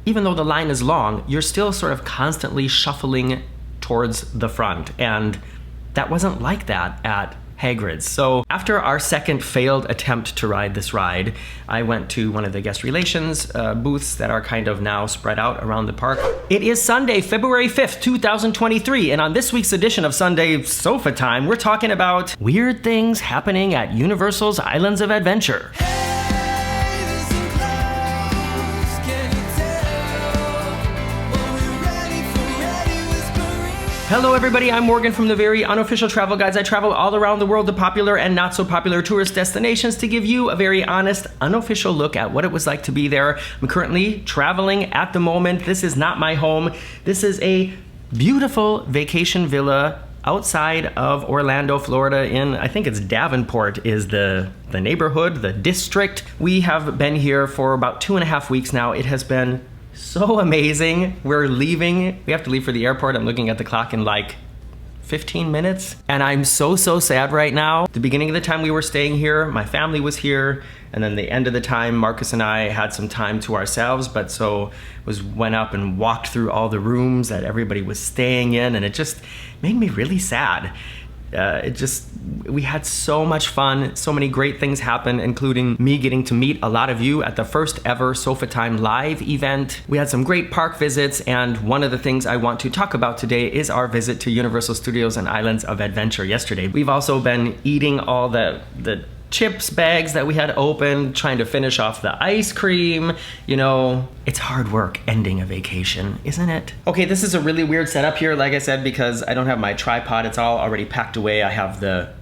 even though the line is long, you're still sort of constantly shuffling towards the front. And that wasn't like that at Hagrid's. So after our second failed attempt to ride this ride, I went to one of the guest relations booths that are kind of now spread out around the park. It is Sunday, February 5th, 2023, and on this week's edition of Sunday Sofa Time, we're talking about weird things happening at Universal's Islands of Adventure. Hello everybody, I'm Morgan from the very unofficial travel guides. I travel all around the world to popular and not so popular tourist destinations to give you a very honest, unofficial look at what it was like to be there. I'm currently traveling at the moment. This is not my home. This is a beautiful vacation villa outside of Orlando, Florida in, I think it's Davenport is the neighborhood, the district. We have been here for about 2.5 weeks now. It has been so amazing. We're leaving. We have to leave for the airport. I'm looking at the clock in like 15 minutes. And I'm so sad right now. The beginning of the time we were staying here, my family was here. And then the end of the time, Marcus and I had some time to ourselves, but went up and walked through all the rooms that everybody was staying in. And it just made me really sad. We had so much fun, so many great things happen, including me getting to meet a lot of you at the first ever Sofa Time live event. We had some great park visits, and one of the things I want to talk about today is our visit to Universal Studios and Islands of Adventure yesterday. We've also been eating all the chips bags that we had open, trying to finish off the ice cream. You know, it's hard work ending a vacation, isn't it? Okay, this is a really weird setup here, like I said, because I don't have my tripod. It's all already packed away. I have the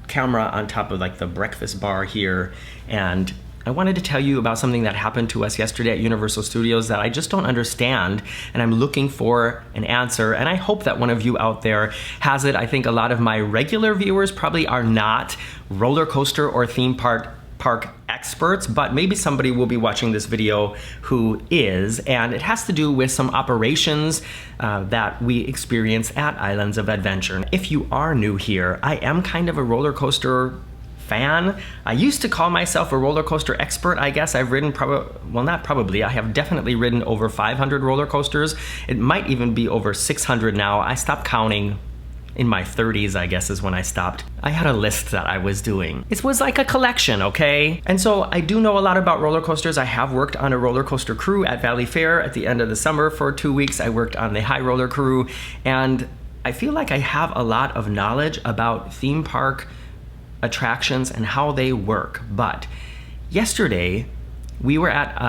camera on top of like the breakfast bar here, and I wanted to tell you about something that happened to us yesterday at Universal Studios that I just don't understand, and I'm looking for an answer, and I hope that one of you out there has it. I think a lot of my regular viewers probably are not roller coaster or theme park experts, but maybe somebody will be watching this video who is, and it has to do with some operations that we experience at Islands of Adventure. If you are new here, I am kind of a roller coaster fan. I used to call myself a roller coaster expert, I guess. I've ridden I have definitely ridden over 500 roller coasters. It might even be over 600 now. I stopped counting in my 30s, I guess, is when I stopped. I had a list that I was doing. It was like a collection, okay? And so I do know a lot about roller coasters. I have worked on a roller coaster crew at Valley Fair at the end of the summer for 2 weeks. I worked on the high roller crew, and I feel like I have a lot of knowledge about theme park attractions and how they work. But yesterday, we were at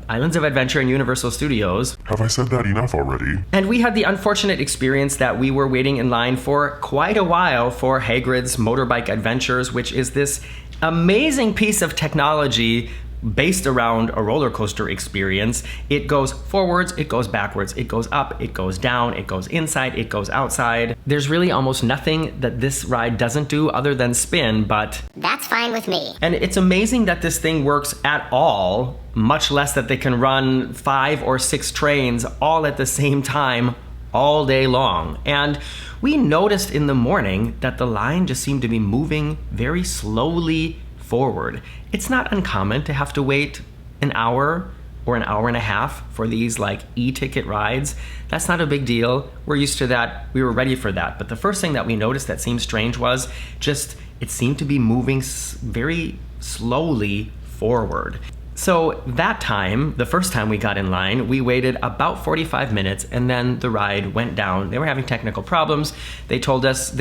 Islands of Adventure in Universal Studios. Have I said that enough already? And we had the unfortunate experience that we were waiting in line for quite a while for Hagrid's Motorbike Adventures, which is this amazing piece of technology based around a roller coaster experience. It goes forwards, it goes backwards, it goes up, it goes down, it goes inside, it goes outside. There's really almost nothing that this ride doesn't do other than spin, but that's fine with me. And it's amazing that this thing works at all, much less that they can run 5 or 6 trains all at the same time all day long. And we noticed in the morning that the line just seemed to be moving very slowly forward. It's not uncommon to have to wait an hour or an hour and a half for these like e-ticket rides. That's not a big deal. We're used to that. We were ready for that. But the first thing that we noticed that seemed strange was just it seemed to be moving very slowly forward. So that time, the first time we got in line, we waited about 45 minutes and then the ride went down. They were having technical problems. They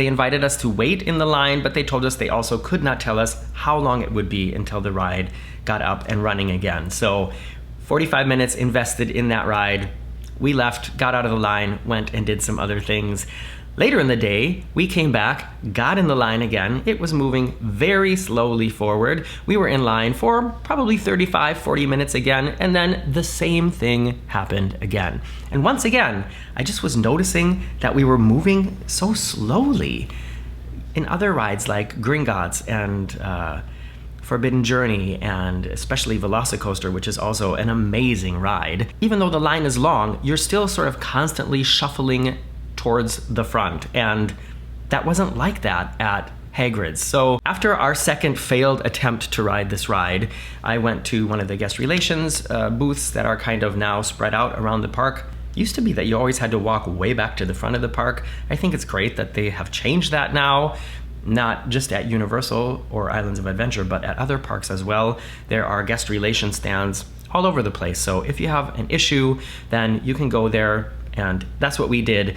invited us to wait in the line, but they told us they also could not tell us how long it would be until the ride got up and running again. So 45 minutes invested in that ride. We left, got out of the line, went and did some other things. Later in the day, we came back, got in the line again. It was moving very slowly forward. We were in line for probably 35, 40 minutes again, and then the same thing happened again. And once again, I just was noticing that we were moving so slowly. In other rides like Gringotts and Forbidden Journey, and especially Velocicoaster, which is also an amazing ride, even though the line is long, you're still sort of constantly shuffling towards the front, and that wasn't like that at Hagrid's. So after our second failed attempt to ride this ride, I went to one of the guest relations booths that are kind of now spread out around the park. Used to be that you always had to walk way back to the front of the park. I think it's great that they have changed that now, not just at Universal or Islands of Adventure, but at other parks as well. There are guest relation stands all over the place. So if you have an issue, then you can go there, and that's what we did.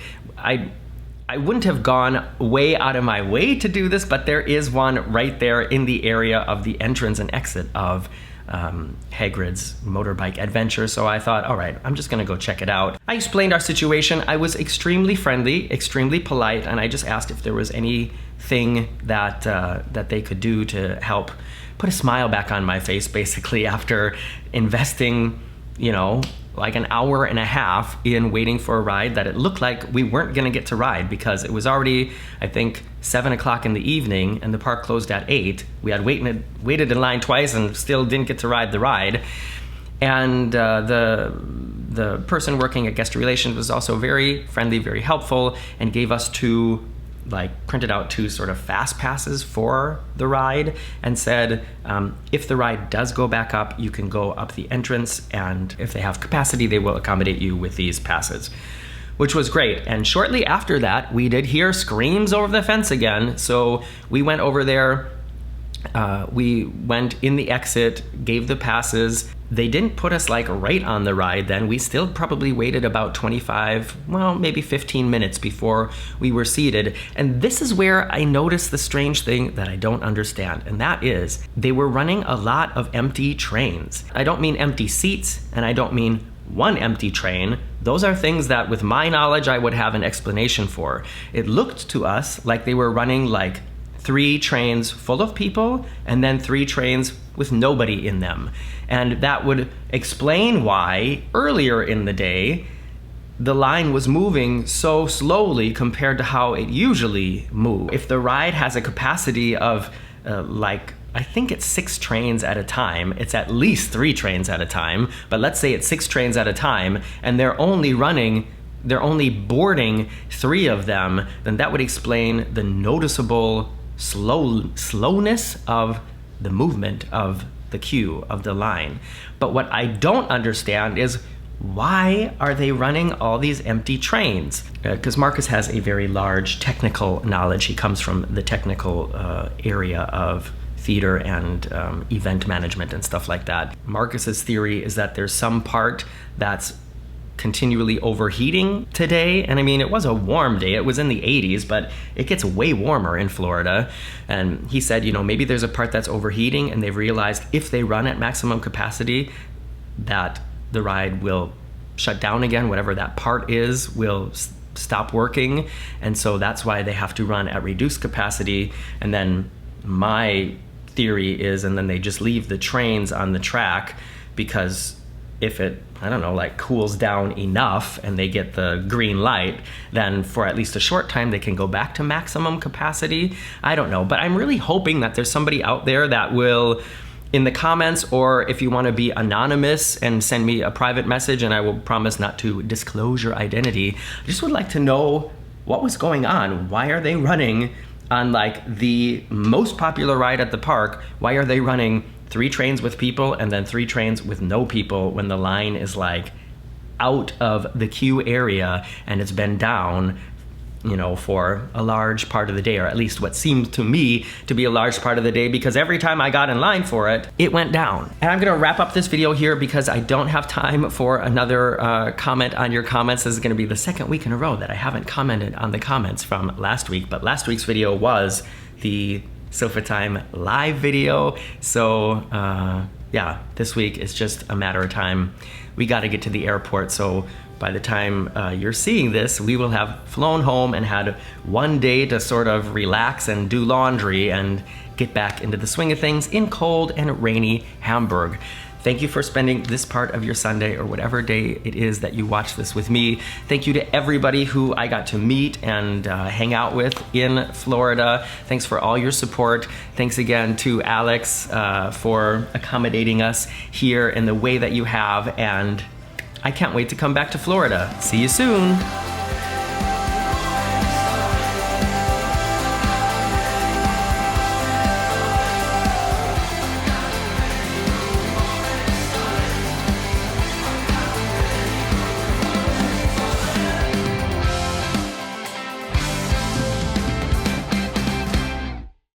I wouldn't have gone way out of my way to do this, but there is one right there in the area of the entrance and exit of Hagrid's Motorbike Adventure. So I thought, all right, I'm just gonna go check it out. I explained our situation. I was extremely friendly, extremely polite, and I just asked if there was anything that that they could do to help put a smile back on my face, basically, after investing, you know, like an hour and a half in waiting for a ride that it looked like we weren't gonna get to ride, because it was already, I think, 7 o'clock in the evening and the park closed at 8. We had waited in line twice and still didn't get to ride the ride. And the person working at guest relations was also very friendly, very helpful, and gave us printed out two sort of fast passes for the ride, and said, if the ride does go back up, you can go up the entrance, and if they have capacity, they will accommodate you with these passes, which was great. And shortly after that, we did hear screams over the fence again. So we went over there, we went in the exit, gave the passes. They didn't put us like right on the ride then. We still probably waited about 25, well, maybe 15 minutes before we were seated. And this is where I noticed the strange thing that I don't understand. And that is, they were running a lot of empty trains. I don't mean empty seats, and I don't mean one empty train. Those are things that with my knowledge, I would have an explanation for. It looked to us like they were running like 3 trains full of people and then 3 trains with nobody in them. And that would explain why earlier in the day, the line was moving so slowly compared to how it usually moves. If the ride has a capacity of I think it's 6 trains at a time, it's at least 3 trains at a time, but let's say it's 6 trains at a time, and they're only boarding 3 of them, then that would explain the noticeable slowness of the movement of the queue, of the line. But what I don't understand is, why are they running all these empty trains? Because Marcus has a very large technical knowledge. He comes from the technical area of theater and event management and stuff like that. Marcus's theory is that there's some part that's continually overheating today. And I mean, it was a warm day. It was in the 80s, but it gets way warmer in Florida. And he said, you know, maybe there's a part that's overheating, and they've realized if they run at maximum capacity, that the ride will shut down again. Whatever that part is will stop working. And so that's why they have to run at reduced capacity. And then my theory is, and then they just leave the trains on the track, because if it, I don't know, like cools down enough and they get the green light, then for at least a short time they can go back to maximum capacity. I don't know, but I'm really hoping that there's somebody out there that will, in the comments, or if you want to be anonymous and send me a private message, and I will promise not to disclose your identity. I just would like to know what was going on. Why are they running on like the most popular ride at the park? Why are they running 3 trains with people and then 3 trains with no people when the line is like out of the queue area and it's been down, you know, for a large part of the day, or at least what seemed to me to be a large part of the day, because every time I got in line for it, it went down. And I'm gonna wrap up this video here because I don't have time for another comment on your comments. This is gonna be the 2nd week in a row that I haven't commented on the comments from last week, but last week's video was the Sofa Time live video. So yeah, this week is just a matter of time. We got to get to the airport, so by the time you're seeing this, we will have flown home and had one day to sort of relax and do laundry and get back into the swing of things in cold and rainy Hamburg. Thank you for spending this part of your Sunday, or whatever day it is that you watch this with me. Thank you to everybody who I got to meet and hang out with in Florida. Thanks for all your support. Thanks again to Alex for accommodating us here in the way that you have, and I can't wait to come back to Florida. See you soon.